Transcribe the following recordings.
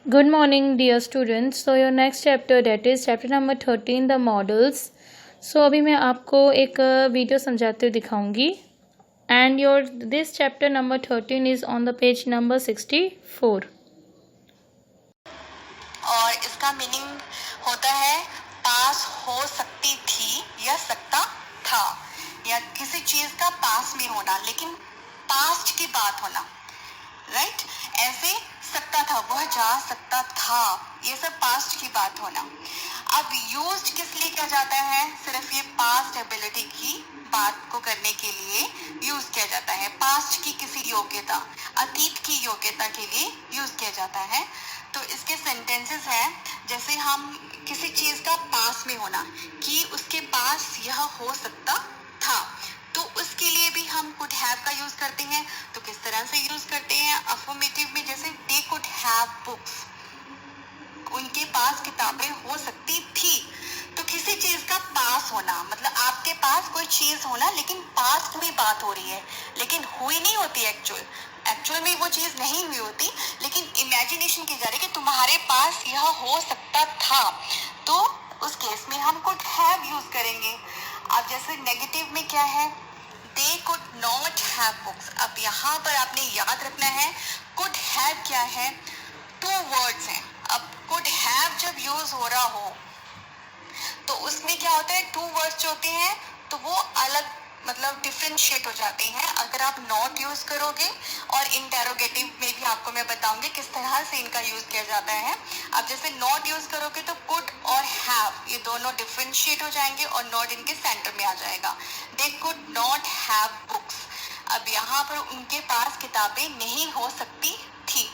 Good morning, dear students. So your next chapter, that is chapter number 13, the models. So अभी मैं आपको एक video समझाते हुए दिखाऊंगी. And this chapter number 13 is on the page number 64. और इसका मीनिंग होता है पास हो सकती थी या सकता था, या किसी चीज का पास में होना, लेकिन पास्ट की बात होना. राइट ऐसे सकता था, वह जा सकता था, ये सब पास्ट की बात होना. अब यूज्ड किस लिए किया जाता है? सिर्फ ये पास्ट एबिलिटी की बात को करने के लिए यूज किया जाता है. पास्ट की किसी योग्यता, अतीत की योग्यता के लिए यूज किया जाता है. तो इसके सेंटेंसेस हैं, जैसे हम किसी चीज का पास में होना, कि उसके पास यह हो सकता था, तो उसके लिए भी हम कुड हैव का यूज करते हैं. तो किस तरह से यूज करते हैं? अफर्मेटिव में जैसे दे कुड हैव बुक्स, उनके पास किताबें हो सकती थी. तो किसी चीज का पास होना मतलब आपके पास कोई चीज होना, लेकिन पास्ट में बात हो रही है, लेकिन हुई नहीं होती. एक्चुअल में वो चीज नहीं हुई होती, लेकिन इमेजिनेशन की जा रही है कि तुम्हारे पास यह हो सकता था. तो उस केस में हम कुड हैव यूज करेंगे. अब जैसे नेगेटिव में क्या है? They could not have books. अब यहाँ पर आपने याद रखना है कुड हैव क्या है? टू वर्ड्स हैं. अब कुड हैव जब यूज हो रहा हो तो उसमें क्या होता है? टू वर्ड्स जो होते हैं तो वो अलग मतलब डिफरेंशिएट हो जाते हैं अगर आप नॉट यूज करोगे. और इंटेरोगेटिव में भी आपको मैं बताऊंगी किस तरह से इनका यूज किया जाता है. अब जैसे नॉट यूज करोगे तो कुड और हैव ये दोनों डिफरेंशिएट हो जाएंगे और नॉट इनके सेंटर में आ जाएगा. They could not have books. अब यहाँ पर उनके पास किताबें नहीं हो सकती थी,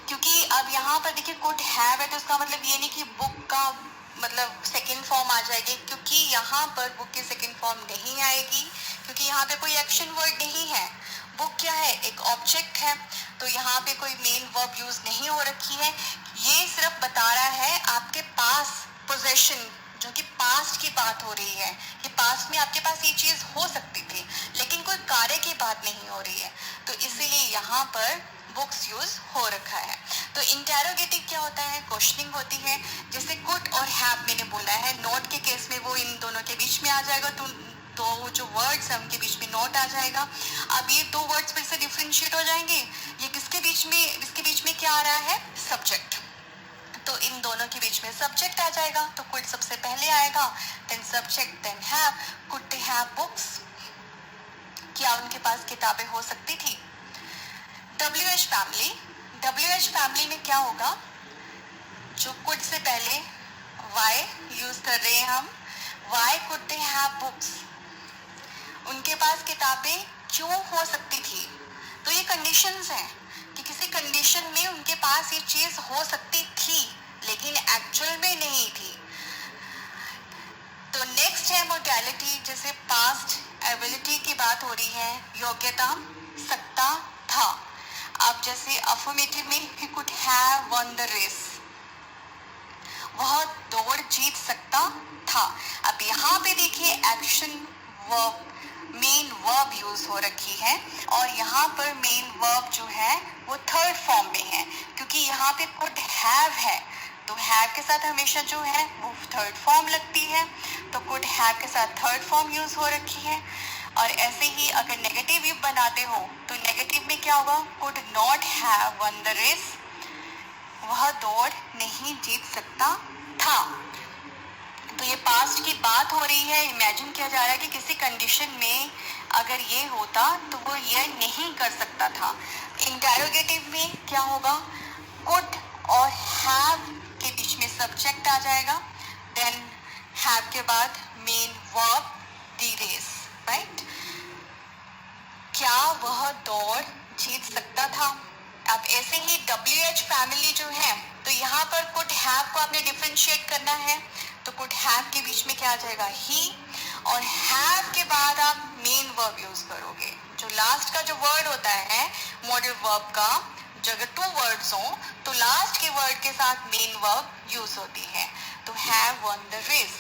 क्योंकि अब यहाँ पर देखिए कुड हैव है तो उसका मतलब ये नहीं कि बुक का मतलब सेकंड फॉर्म आ जाएगी, क्योंकि यहाँ पर बुक की सेकंड फॉर्म नहीं आएगी, क्योंकि यहाँ पे कोई एक्शन वर्ड नहीं है. बुक क्या है? एक ऑब्जेक्ट है. तो यहाँ पे कोई मेन वर्ब यूज नहीं हो रखी है. ये सिर्फ बता रहा है आपके पास पोजेशन, जो कि पास्ट की बात हो रही है, कि पास्ट में आपके पास ये चीज हो सकती थी, लेकिन कोई कार्य की बात नहीं हो रही है. तो इसीलिए यहाँ पर बुक्स यूज हो रखा है. तो इंटेरोगेटिव क्या होता है? क्वेश्चनिंग होती है. जैसे कुड और हैव मैंने बोला है, नोट के केस में वो इन दोनों के बीच में आ जाएगा, तो जो वर्ड्स है उनके बीच में नोट आ जाएगा. अब ये दो वर्ड्स फिर से डिफरेंशिएट हो जाएंगे. ये किसके बीच में? इसके बीच में क्या आ रहा है? सब्जेक्ट. तो इन दोनों के बीच में सब्जेक्ट आ जाएगा. तो कुड सबसे पहले आएगा, then subject, then have. Could they have books? क्या उनके पास किताबें हो सकती थी? WH family. WH फैमिली में क्या होगा? जो कुड से पहले वाई यूज कर रहे हैं हम. Y could they have books? उनके पास किताबें क्यों हो सकती थी? तो ये कंडीशंस हैं कि किसी कंडीशन में उनके पास ये चीज हो सकती थी, लेकिन एक्चुअल में नहीं थी. तो नेक्स्ट है मोडालिटी. जैसे पास्ट एबिलिटी की बात हो रही है, योग्यता, सकता था. अब जैसे अफर्मेटिव में ही could have won the race, वह दौड़ जीत सकता था. अब यहाँ पे देखिए action verb, main verb use हो रखी है, और यहाँ पर मेन वर्ब जो है वो थर्ड फॉर्म में है, क्योंकि यहाँ पे कुड हैव है तो हैव के साथ हमेशा जो है वो थर्ड फॉर्म लगती है. तो कुड हैव के साथ थर्ड फॉर्म यूज हो रखी है. और ऐसे ही अगर नेगेटिव बनाते हो तो नेगेटिव में क्या होगा? Could not have won the race, वह दौड़ नहीं जीत सकता था. तो ये पास्ट की बात हो रही है. इमेजिन किया जा रहा है कि किसी कंडीशन में अगर ये होता तो वो ये नहीं कर सकता था. इंटेरोगेटिव में क्या होगा? कुड और हैव के बीच में सब्जेक्ट आ जाएगा, देन हैव के बाद main verb the race. Right, क्या वह दौड़ जीत सकता था? अब ऐसे ही WH फैमिली जो है, तो यहाँ पर कुड हैव को आपने डिफरेंशिएट करना है. तो कुड हैव के बीच में क्या आ जाएगा? ही. और हैव के बाद आप मेन वर्ब यूज करोगे. जो लास्ट का जो वर्ड होता है मॉडल वर्ब का, जो अगर टू वर्ड्स हो तो लास्ट के वर्ड के साथ मेन वर्ब यूज होती है. तो हैव वन द रेस.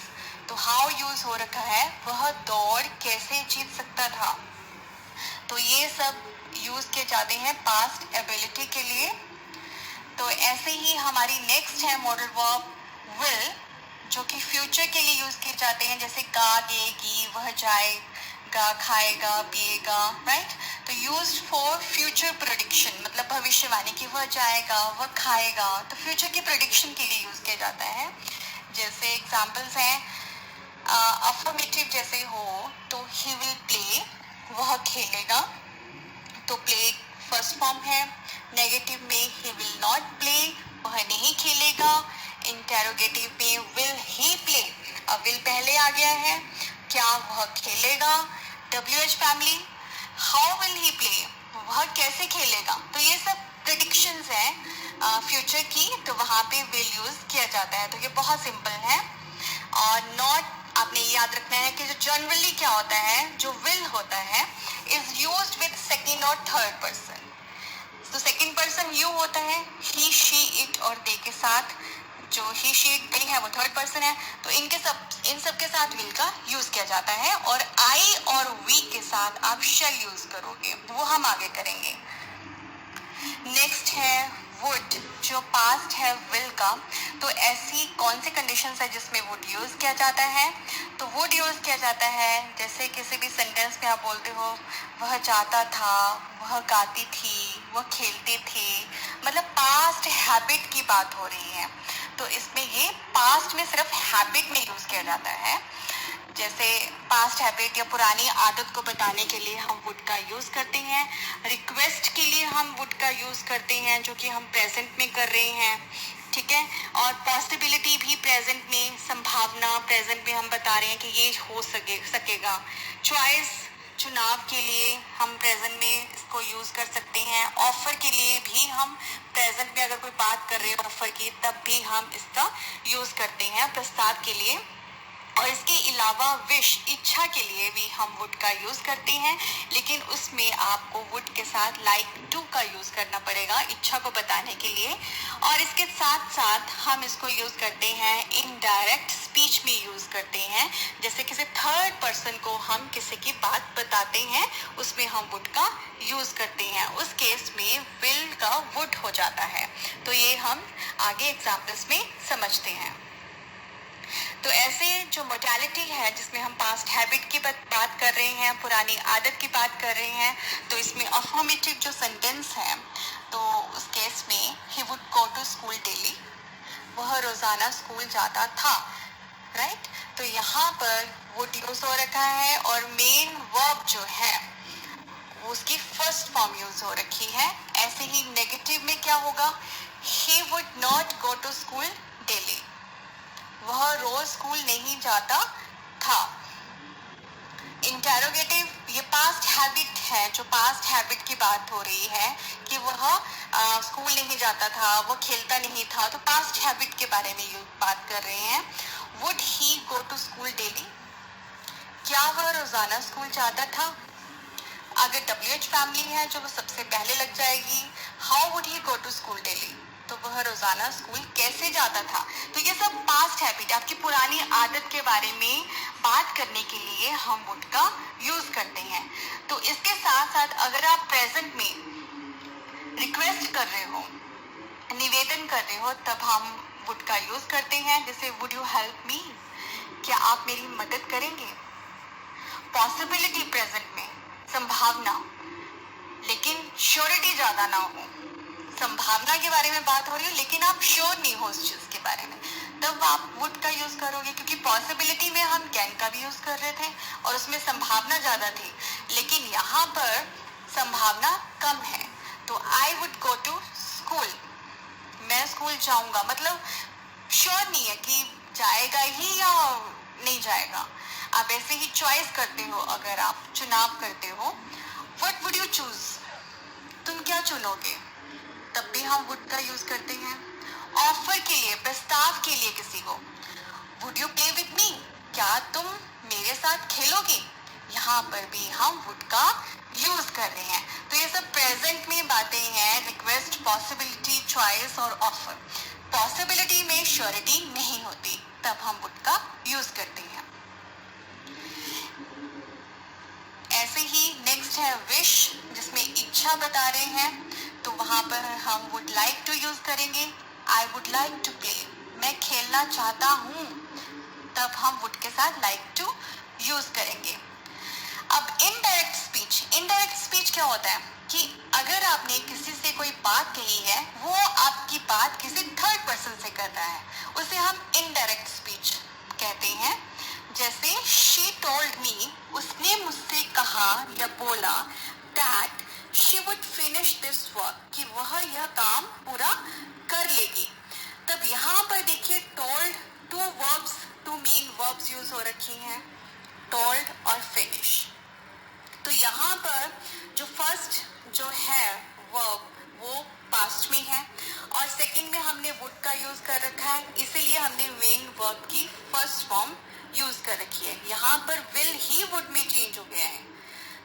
तो हाउ यूज हो रखा है? वह दौड़ कैसे जीत सकता था. तो ये सब यूज किए जाते हैं पास्ट एबिलिटी के लिए. तो ऐसे ही हमारी नेक्स्ट है मॉडल वर्ब विल, जो कि फ्यूचर के लिए यूज किए जाते हैं, जैसे गा, गेगी, वह जाएगा, खाएगा, पिएगा, राइट। तो यूज्ड फॉर फ्यूचर प्रेडिक्शन, मतलब भविष्यवाणी की वह जाएगा, वह खाएगा, तो फ्यूचर की प्रेडिक्शन के लिए यूज किया जाता है। जैसे एग्जांपल्स हैं अफर्मेटिव जैसे हो तो ही विल प्ले, वह खेलेगा, तो प्ले फर्स्ट फॉर्म है। नेगेटिव में ही विल नॉट प्ले, वह नहीं खेलेगा। इंटेरोगेटिव में विल ही प्ले, अब विल पहले आ गया है, क्या वह खेलेगा। WH family, how will he play, वह कैसे खेलेगा। तो ये सब प्रेडिक्शंस हैं फ्यूचर की, तो वहाँ पे विल यूज किया जाता है। तो ये बहुत सिंपल है। और नॉट आपने याद रखना है कि जो जनरली क्या होता है, जो विल होता है इज यूज्ड विद सेकंड और थर्ड पर्सन। तो सेकंड पर्सन यू होता है, ही, शी, इट और दे के साथ। जो ही, शी, दे है वो थर्ड पर्सन है, तो इन सब के साथ विल का यूज किया जाता है। और आई और वी के साथ आप शैल यूज करोगे, वो हम आगे करेंगे। नेक्स्ट है वुड, जो पास्ट है विल का। तो ऐसी कौन सी कंडीशंस है जिसमें वुड यूज किया जाता है। तो वुड यूज किया जाता है जैसे किसी भी सेंटेंस में आप बोलते हो वह जाता था, वह गाती थी, वह खेलते थे, मतलब पास्ट हैबिट की बात हो रही है। तो इसमें ये पास्ट में सिर्फ हैबिट में यूज किया जाता है। जैसे पास्ट हैबिट या पुरानी आदत को बताने के लिए हम वुड का यूज करते हैं। रिक्वेस्ट के लिए हम वुड का यूज करते हैं, जो कि हम प्रेजेंट में कर रहे हैं, ठीक है। और पॉसिबिलिटी भी प्रेजेंट में, संभावना प्रेजेंट में हम बता रहे हैं कि ये हो सकेगा। चॉइस, चुनाव के लिए हम प्रेजेंट में इसको यूज कर सकते हैं। ऑफर के लिए भी हम प्रेजेंट में अगर कोई बात कर रहे हैं ऑफर की, तब भी हम इसका यूज करते हैं प्रस्ताव के लिए। और इसके अलावा विश, इच्छा के लिए भी हम वुड का यूज करते हैं, लेकिन उसमें आपको वुड के साथ लाइक टू का यूज करना पड़ेगा इच्छा को बताने के लिए। और इसके साथ साथ हम इसको यूज करते हैं इनडायरेक्ट स्पीच में यूज करते हैं। जैसे किसी थर्ड पर्सन को हम किसी की बात बताते हैं, उसमें हम वुड का यूज करते हैं। उस केस में विल का वुड हो जाता है। तो ये हम आगे एग्जाम्पल्स में समझते हैं। तो ऐसे जो मोडालिटी है जिसमें हम पास्ट हैबिट की बात कर रहे हैं, पुरानी आदत की बात कर रहे हैं, तो इसमें अफर्मेटिव जो सेंटेंस है, तो उस केस में he would go to school daily, वह रोजाना स्कूल जाता था, राइट। तो यहाँ पर वुड यूज हो रखा है और मेन वर्ब जो है उसकी फर्स्ट फॉर्म यूज हो रखी है। ऐसे ही नेगेटिव में क्या होगा, he would not go to school daily, वह रोज स्कूल नहीं जाता था। इंटेरोगेटिव, ये पास्ट हैबिट है, जो पास्ट हैबिट की बात हो रही है कि वह स्कूल नहीं जाता था, वह खेलता नहीं था, तो पास्ट हैबिट के बारे में बात कर रहे हैं। Would he go to school daily, क्या वह रोजाना स्कूल जाता था। अगर WH फैमिली है जो वो सबसे पहले लग जाएगी। How would he go to school daily, तो वह रोजाना स्कूल कैसे जाता था। तो ये सब पास्ट हैबिट, आपकी पुरानी आदत के बारे में बात करने के लिए हम वुड का यूज करते हैं। तो इसके साथ साथ अगर आप प्रेजेंट में रिक्वेस्ट कर रहे हो, निवेदन कर रहे हो, तब हम वुड का यूज करते हैं। जैसे वुड यू हेल्प मी, क्या आप मेरी मदद करेंगे। पॉसिबिलिटी प्रेजेंट में, संभावना, लेकिन श्योरिटी ज्यादा ना हो। संभावना के बारे में बात हो रही है लेकिन आप श्योर नहीं हो उस चीज के बारे में, तब आप वुड का यूज करोगे। क्योंकि पॉसिबिलिटी में हम कैन का भी यूज कर रहे थे और उसमें संभावना ज्यादा थी, लेकिन यहाँ पर संभावना कम है। तो I would go to school, मैं स्कूल जाऊंगा, मतलब श्योर नहीं है कि जाएगा ही या नहीं जाएगा। आप ऐसे ही चॉइस करते हो, अगर आप चुनाव करते हो, व्हाट वुड यू चूज, तुम क्या चुनोगे, तब भी हम वुड का यूज करते हैं। ऑफर के लिए, प्रस्ताव के लिए किसी को, would you play with me, क्या तुम मेरे साथ खेलोगे, यहाँ पर भी हम वुड का यूज कर रहे हैं। तो ये सब प्रेजेंट में बातें हैं, रिक्वेस्ट, पॉसिबिलिटी, चॉइस और ऑफर। पॉसिबिलिटी में श्योरिटी नहीं होती, तब हम वुड का यूज करते हैं। ऐसे ही नेक्स्ट है विश, जिसमें इच्छा बता रहे हैं। तो वहाँ पर हम वुड लाइक टू यूज करेंगे। I would like to play, मैं खेलना चाहता हूँ, तब हम वुड के साथ लाइक टू यूज करेंगे। अब इनडायरेक्ट स्पीच क्या होता है कि अगर आपने किसी से कोई बात कही है, वो आपकी बात किसी थर्ड पर्सन से कर रहा है, उसे हम इनडायरेक्ट स्पीच कहते हैं। जैसे शी टोल्ड मी, उसने मुझसे कहा या बोला, that she would finish this work, कि वह यह काम पूरा कर लेगी। तब यहाँ पर देखिए told, two main verbs use हो रखी हैं, टोल्ड और फिनिश। तो यहाँ पर जो फर्स्ट जो है वर्ब वो पास्ट में है और सेकंड में हमने वुड का यूज कर रखा है, इसीलिए हमने मेन वर्ब की फर्स्ट फॉर्म यूज कर रखी है। यहाँ पर विल ही वुड में चेंज हो गया है,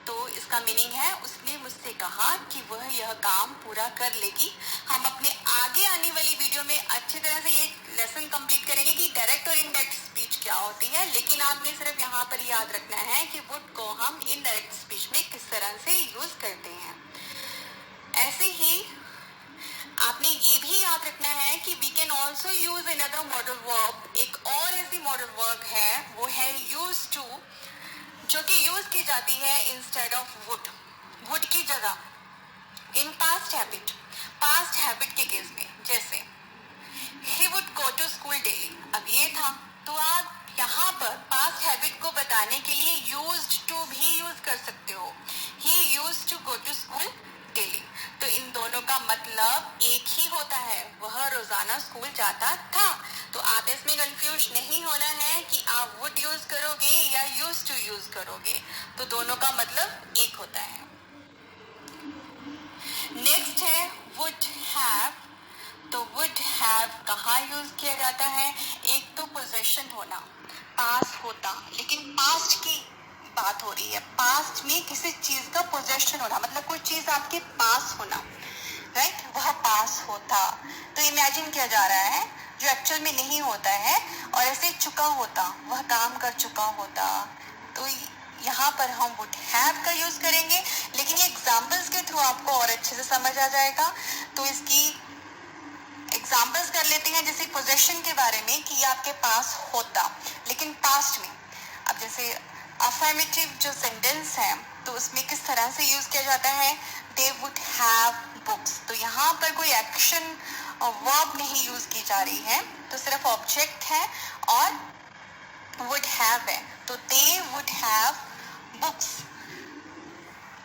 तो इसका मीनिंग है उसने मुझसे कहा कि वह यह काम पूरा कर लेगी। हम अपने आगे आने वाली वीडियो में अच्छी तरह से ये लेसन कंप्लीट करेंगे कि डायरेक्ट और इनडायरेक्ट स्पीच क्या होती है, लेकिन आपने सिर्फ यहाँ पर याद रखना है कि वुड को हम इनडायरेक्ट स्पीच में किस तरह से यूज करते हैं। ऐसे ही आपने ये भी याद रखना है कि we can also use another modal verb. एक और ऐसी मॉडल वर्ब है, वो है यूज टू, जो कि यूज की जाती है इंस्टेड ऑफ वुड की जगह इन पास्ट हैबिट के केस में। जैसे ही would go to school daily, अब ये था, तो आप यहाँ पर पास्ट हैबिट को बताने के लिए यूज्ड टू भी यूज कर सकते हो। He used to go to school daily, तो इन दोनों का मतलब एक ही होता है, वह रोजाना स्कूल जाता था। तो आप इसमें कंफ्यूज नहीं होना है कि आप वुड यूज करोगे या यूज टू यूज करोगे, तो दोनों का मतलब एक होता है। नेक्स्ट है वुड हैव। तो वुड हैव कहाँ यूज किया जाता है? एक तो पोजेशन होना, पास होता, लेकिन पास्ट की बात हो रही है, पास्ट में किसी चीज का पोजेशन होना, मतलब कोई चीज आपके पास होना, राइट, वह पास होता। तो इमेजिन किया जा रहा है जो एक्चुअल में नहीं होता है, और ऐसे चुका होता, वह काम कर चुका होता। तो यहाँ पर हम वुड हैव का यूज करेंगे, लेकिन ये एग्जाम्पल्स के थ्रू आपको और अच्छे से समझ आ जाएगा। तो इसकी एग्जाम्पल्स कर लेते हैं, जैसे पोजेशन के बारे में कि ये आपके पास होता, लेकिन पास्ट में। अब जैसे अफर्मेटिव जो सेंटेंस है, तो उसमें किस तरह से यूज किया जाता है? They would have books. तो यहाँ पर कोई एक्शन वर्ब नहीं यूज की जा रही है, तो सिर्फ ऑब्जेक्ट है और वुड हैव है। तो दे वुड हैव बुक्स,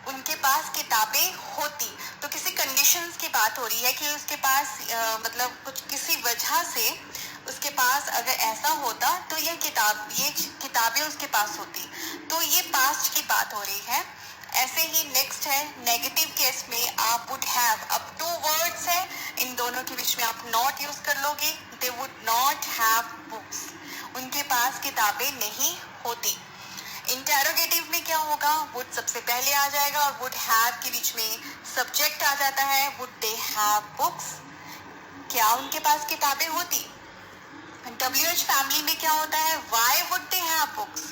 उनके पास किताबें होती। तो किसी कंडीशंस की बात हो रही है कि उसके पास मतलब कुछ किसी वजह से उसके पास अगर ऐसा होता तो ये किताबें उसके पास होती। तो ये पास्ट की बात हो रही है। ऐसे ही नेक्स्ट है नेगेटिव केस में आप वुड हैव। अब टू वर्ड्स है, इन दोनों के बीच में आप नॉट यूज कर लोगे। They would not have books, उनके पास किताबें नहीं होती। इंटेरोगेटिव में क्या होगा? वुड सबसे पहले आ जाएगा और वुड हैव के बीच में सब्जेक्ट आ जाता है। वुड दे हैव बुक्स, क्या उनके पास किताबें होती? WH फैमिली में क्या होता है? Why would they have books,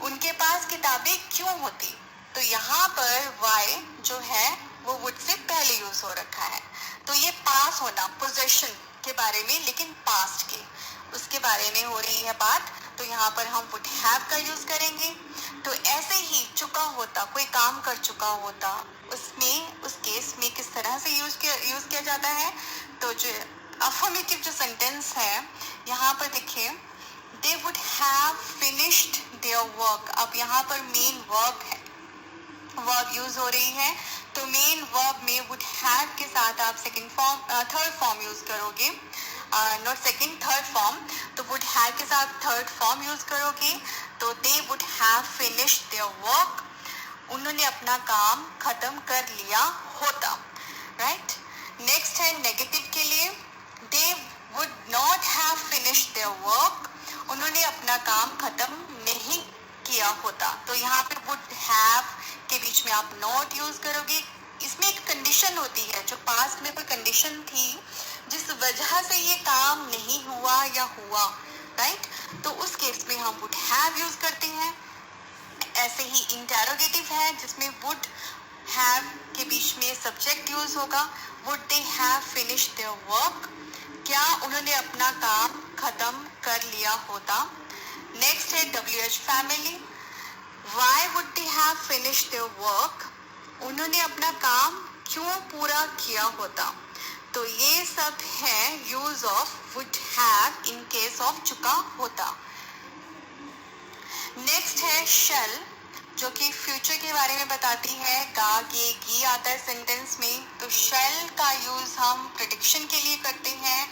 उनके पास किताबें क्यों होती? तो यहाँ पर वाई जो है वो वुड से पहले यूज हो रखा है। तो ये पास होना, पोजेशन के बारे में, लेकिन पास्ट के उसके बारे में हो रही है बात। तो यहाँ पर हम वुड हैव का यूज करेंगे। तो ऐसे ही चुका होता, कोई काम कर चुका होता, उसमें उस केस में किस तरह से यूज किया जाता है? तो जो अफर्मेटिव जो सेंटेंस है यहाँ पर देखिए, they would have finished their work. अब यहाँ पर मेन वर्ब है, वर्ब यूज हो रही है। तो मेन वर्ब में वुड हैव के साथ आप थर्ड फॉर्म यूज करोगे, नॉट सेकंड, थर्ड फॉर्म। तो वुड हैव के साथ थर्ड फॉर्म यूज करोगे। तो they would have finished their work, उन्होंने अपना काम खत्म कर लिया होता, राइट। नेक्स्ट है नेगेटिव के लिए, they would not have finished their work, उन्होंने अपना काम खत्म नहीं किया होता। तो यहाँ पे वुड हैव के बीच में आप नॉट यूज करोगे। इसमें एक कंडीशन होती है, जो पास्ट में कोई कंडीशन थी जिस वजह से ये काम नहीं हुआ या हुआ, राइट, तो उस केस में हम वुड हैव यूज करते हैं। ऐसे ही इंटेरोगेटिव है जिसमें वुड हैव के बीच इंग्लिश में सब्जेक्ट यूज होगा, would they have finished their work, क्या उन्होंने अपना काम खत्म कर लिया होता। नेक्स्ट है WH family, why would they have finished their work, उन्होंने अपना काम क्यों पूरा किया होता। तो ये सब है use of would have in case of चुका होता। नेक्स्ट है शेल, जो कि फ्यूचर के बारे में बताती है। गा गे गी आता है सेंटेंस में, तो शेल का यूज हम प्रेडिक्शन के लिए करते हैं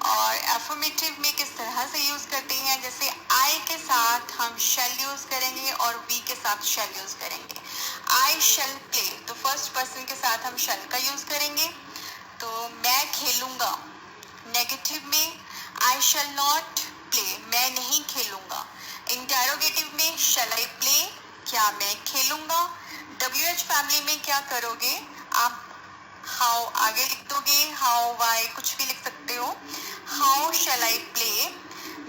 और एफर्मेटिव में किस तरह से यूज करते हैं, जैसे आई के साथ हम शेल यूज करेंगे और वी के साथ शेल यूज करेंगे। आई शेल प्ले, तो फर्स्ट पर्सन के साथ हम शेल का यूज करेंगे। तो मैं खेलूंगा, नेगेटिव में आई शेल नॉट प्ले, मैं नहीं खेलूंगा। इंटेरोगेटिव में शेल आई प्ले, क्या मैं खेलूंगा। WH फैमिली में क्या करोगे आप, हाउ आगे लिख दोगे, हाउ वाई कुछ भी लिख सकते हो। हाउ शेल आई प्ले,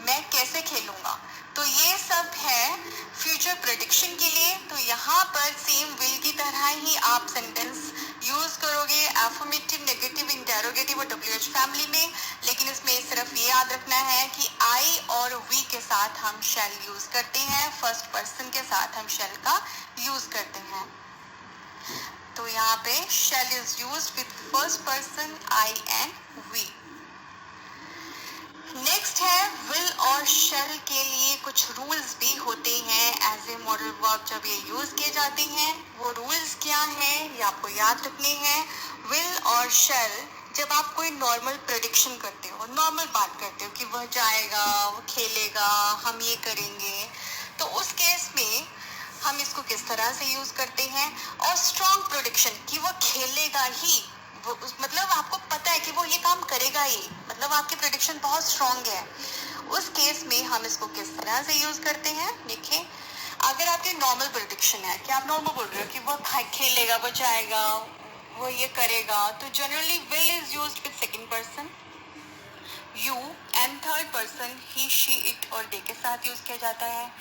मैं कैसे खेलूंगा। तो ये सब है फ्यूचर प्रेडिक्शन के लिए। तो यहाँ पर सेम विल की तरह ही आप सेंटेंस यूज करोगे एफर्मेटिव, नेगेटिव, इंटेरोगेटिव और WH फैमिली में, लेकिन इसमें सिर्फ ये याद रखना है कि आई और वी के साथ हम शेल यूज करते हैं, फर्स्ट पर्सन के साथ हम शेल का यूज करते हैं। तो यहाँ पे shall is used with first person I and we. Next है विल और शेल के लिए कुछ रूल्स भी होते हैं एज ए मॉडल वर्ब जब ये यूज किए जाते हैं। वो रूल्स क्या हैं ये आपको याद रखने हैं। विल और शेल जब आप कोई नॉर्मल प्रेडिक्शन करते हो, नॉर्मल बात करते हो कि वह जाएगा, वो खेलेगा, हम ये करेंगे, तो उस केस में हम इसको किस तरह से यूज करते हैं। और स्ट्रॉन्ग प्रेडिक्शन कि वो खेलेगा ही, वो मतलब आपको पता है कि वो ये काम करेगा ही, मतलब आपकी प्रेडिक्शन बहुत स्ट्रॉन्ग है, उस केस में हम इसको किस तरह से यूज करते हैं। देखिए, अगर आपकी नॉर्मल प्रेडिक्शन है कि आप नॉर्मल बोल रहे हो कि वो खेलेगा, वो जाएगा, वो ये करेगा, तो generally will is used with second person you and third person he she it और दे के साथ यूज किया जाता है।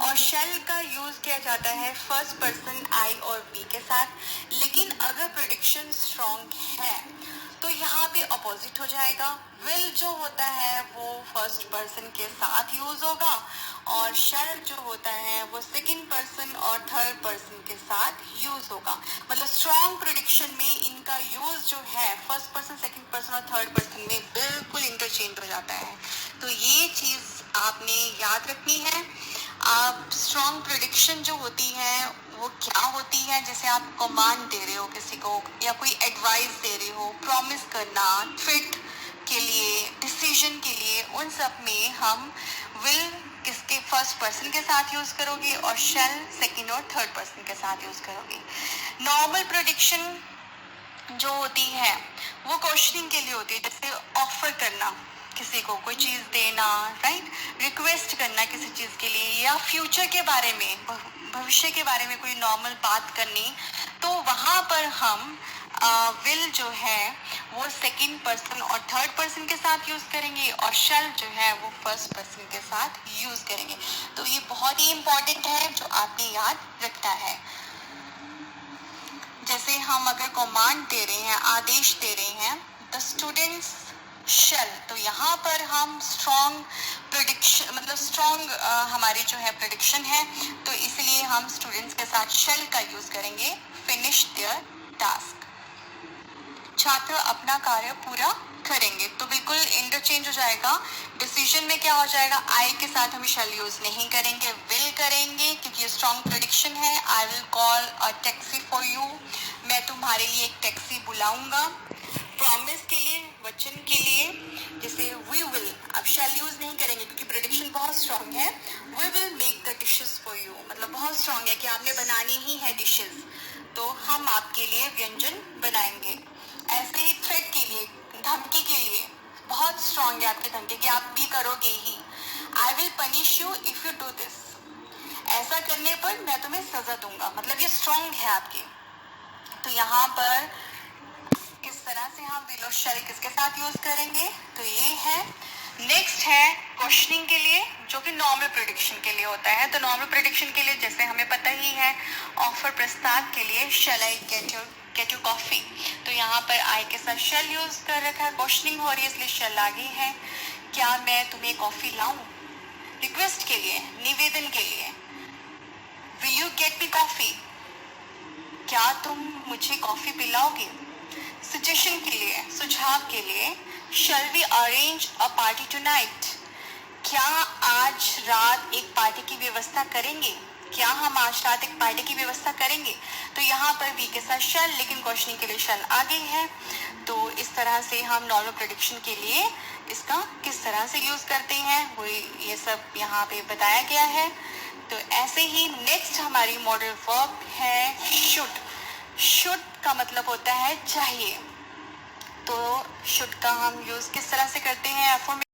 और शेल का यूज किया जाता है फर्स्ट पर्सन आई और वी के साथ। लेकिन अगर प्रेडिक्शन स्ट्रॉन्ग है तो यहाँ पे अपोजिट हो जाएगा, विल जो होता है वो फर्स्ट पर्सन के साथ यूज होगा और शेल जो होता है वो सेकंड पर्सन और थर्ड पर्सन के साथ यूज होगा। मतलब स्ट्रॉन्ग प्रेडिक्शन में इनका यूज जो है फर्स्ट पर्सन, सेकंड पर्सन और थर्ड पर्सन में बिल्कुल इंटरचेंज हो जाता है। तो ये चीज आपने याद रखनी है। आप स्ट्रॉन्ग प्रेडिक्शन जो होती है वो क्या होती है, जैसे आप कमांड दे रहे हो किसी को या कोई एडवाइस दे रहे हो, प्रॉमिस करना, थ्रेट के लिए, डिसीजन के लिए, उन सब में हम विल किसके फर्स्ट पर्सन के साथ यूज करोगे और शेल सेकंड और थर्ड पर्सन के साथ यूज करोगे। नॉर्मल प्रेडिक्शन जो होती है वो क्वेश्चनिंग के लिए होती है, जैसे ऑफर करना, किसी को कोई चीज देना, राइट, रिक्वेस्ट करना किसी चीज के लिए, या फ्यूचर के बारे में, भविष्य के बारे में कोई नॉर्मल बात करनी, तो वहां पर हम विल जो है वो सेकंड पर्सन और थर्ड पर्सन के साथ यूज करेंगे और शेल जो है वो फर्स्ट पर्सन के साथ यूज करेंगे। तो ये बहुत ही इंपॉर्टेंट है जो आपने याद रखना है। जैसे हम अगर कमांड दे रहे हैं, आदेश दे रहे हैं, द स्टूडेंट्स शेल, तो यहाँ पर हम स्ट्रॉन्ग प्रेडिक्शन, मतलब स्ट्रॉन्ग हमारी जो है प्रेडिक्शन है, तो इसलिए हम स्टूडेंट्स के साथ शेल का यूज करेंगे। फिनिश देयर टास्क, छात्र अपना कार्य पूरा करेंगे, तो बिल्कुल इंटरचेंज हो जाएगा। डिसीजन में क्या हो जाएगा, आई के साथ हम शेल यूज नहीं करेंगे, विल करेंगे, क्योंकि ये स्ट्रॉन्ग प्रेडिक्शन है। I will call a taxi for you, मैं तुम्हारे लिए एक टैक्सी बुलाऊंगा। प्रॉमिस के लिए, वचन के लिए, जैसे वी विल, अब शेल यूज नहीं करेंगे क्योंकि प्रेडिक्शन बहुत स्ट्रॉन्ग है। We will make the dishes for you, मतलब बहुत स्ट्रॉन्ग है कि आपने बनानी ही है डिशेस, तो हम आपके लिए व्यंजन बनाएंगे। ऐसे ही थ्रेट के लिए, धमकी के लिए, बहुत स्ट्रॉन्ग है आपकी धमकी कि आप भी करोगे ही। I will punish you if you do this, ऐसा करने पर मैं तुम्हें सजा दूंगा, मतलब ये स्ट्रॉन्ग है आपकी। तो यहाँ पर किस तरह से हम विल और शेल किसके साथ यूज करेंगे, तो ये है नेक्स्ट है क्वेश्चनिंग के लिए, जो कि नॉर्मल प्रेडिक्शन के लिए होता है। तो नॉर्मल प्रेडिक्शन के लिए जैसे हमें पता ही है, ऑफर प्रस्ताव के लिए शैल आई गेट यू कॉफी, तो यहाँ पर आई के साथ शैल यूज कर रखा है, क्वेश्चनिंग हो रही है इसलिए शैल आगे है। क्या मैं तुम्हें कॉफी लाऊं, रिक्वेस्ट के लिए, निवेदन के लिए। Will you get me coffee, क्या तुम मुझे कॉफी पिलाओगे। सजेशन के लिए, सुझाव के लिए, shall we arrange a party tonight, क्या आज रात एक पार्टी की व्यवस्था करेंगे, क्या हम आज रात एक पार्टी की व्यवस्था करेंगे। तो यहाँ पर वी के साथ शैल, लेकिन क्वेश्चनिंग के लिए शैल आगे है। तो इस तरह से हम नॉर्मल प्रेडिक्शन के लिए इसका किस तरह से यूज करते हैं वो ये सब यहाँ पे बताया गया है। तो ऐसे ही नेक्स्ट हमारी मॉडल वर्ब है शुड। शुड का मतलब होता है चाहिए। तो शुड का हम यूज किस तरह से करते हैं,